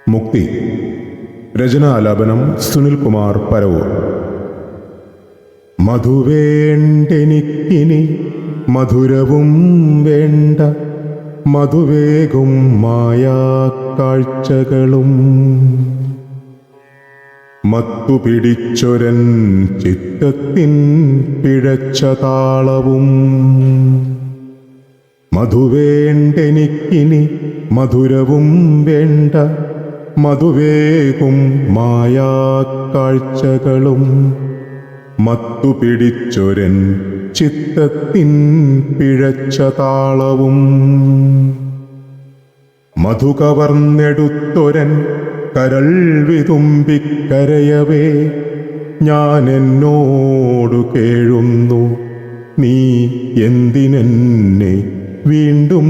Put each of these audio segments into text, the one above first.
മുക്തി. രചനാലാപനം സുനിൽ കുമാർ പരവൂർ. മധുവേണ്ടെനിക്കിനി മധുരവും വേണ്ട, മധുവേകും മായാ കാഴ്ചകളും മത്തുപിടിച്ചൊരൻ ചിത്തത്തിൻ പിഴച്ച താളവും. മധുവേണ്ടെനിക്കിനി മധുരവും വേണ്ട, മധുവേകും മായാ കാഴ്ചകളും മത്തുപിടിച്ചൊരൻ ചിത്തത്തിൻ പിഴച്ച താളവും. മധു കവർന്നെടുത്തൊരൻ കരൾ വിതുമ്പിക്കരയവേ, ഞാൻ എന്നോടു കേഴുന്നു, നീ എന്തിനെന്നെ വീണ്ടും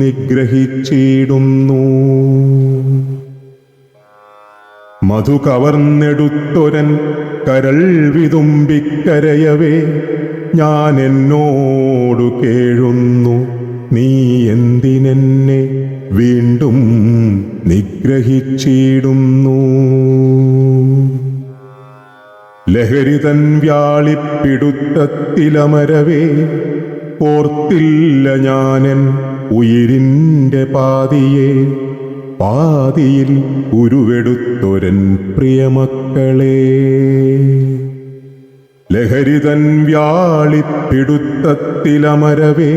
നിഗ്രഹിച്ചിടുന്നു. മധു കവർന്നെടുത്തൊരൻ കരൾ വിതുമ്പിക്കരയവേ, ഞാൻ എന്നോടു കേഴുന്നു, നീ എന്തിനെന്നെ വീണ്ടും നിഗ്രഹിച്ചിടുന്നു. ലഹരിതൻ വ്യാളിപ്പിടുത്തത്തിലമരവേ, ഓർത്തില്ല ഞാനെൻ ഉയിരിൻ്റെ പാതിയെ, പാതിയിൽ ഉരുവെടുത്തൊരൻ പ്രിയമക്കളെ. ലഹരിതൻ വ്യാളിപ്പിടുത്തത്തിലമരവേ,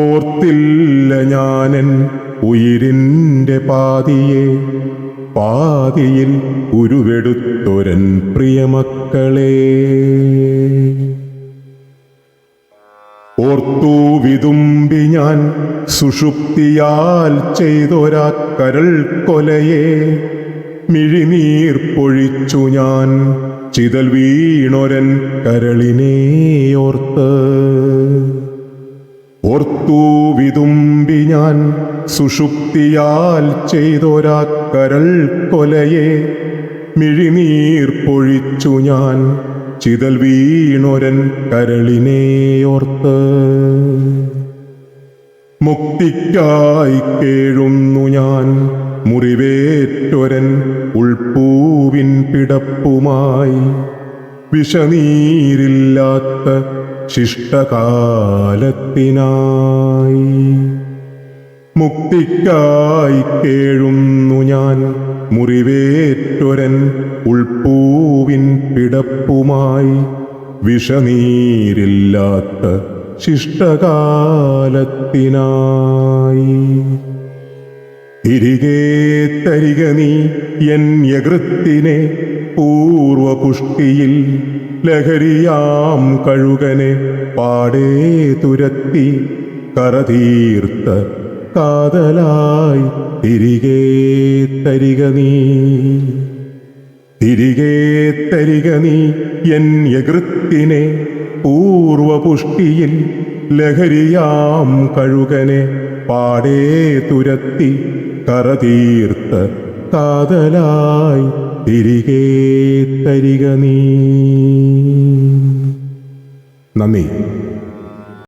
ഓർത്തില്ല ഞാനെൻ ഉയിരിൻ്റെ പാതിയെ, പാതിയിൽ ഉരുവെടുത്തൊരൻ പ്രിയമക്കളെ. ഓർത്തു വിതുമ്പി ഞാൻ സുഷുപ്തിയാൽ ചെയ്തൊരാ കരൾ കൊലയെ, മിഴിനീർ പൊഴിച്ചു ഞാൻ ചിതൽ വീണൊരൻ കരളിനെ ഓർത്ത്. ഓർത്തു വിതുമ്പി ഞാൻ സുഷുപ്തിയാൽ ചെയ്തൊരാ കരൾ കൊലയെ, മിഴിനീർ പൊഴിച്ചു ഞാൻ ചിതൽ വീണൊരൻ കരളിനെ ഓർത്ത്. മുക്തിക്കായി കേഴുന്നു ഞാൻ മുറിവേറ്റൊരൻ ഉൾപ്പൂവിൻ പിടപ്പുമായി, വിഷനീരില്ലാത്ത ശിഷ്ടകാലത്തിനായി. മുക്തിക്കായി കേഴുന്നു ഞാൻ മുറിവേറ്റൊരൻ ഉൾപ്പൂവിൻ പിടപ്പുമായി, വിഷനീരില്ലാത്ത ശിഷ്ടകാലത്തിനായി. തിരികെ തരിക നീ എൻ യകൃത്തിനെ പൂർവപുഷ്ടിയിൽ, ലഹരിയാം കഴുകനെ പാടേ തുരത്തി കറതീർത്ത കാതലായി. തിരികെ തരിക നീ, തിരികെ തരിക നീ എൻ യകൃത്തിനെ പൂർവപുഷ്ടിയിൽ, ലഹരിയാം കഴുകനെ പാടേ തുരത്തി കറതീർത്ത കാതലായി. തിരികെ തരിക നീ. നന്ദി.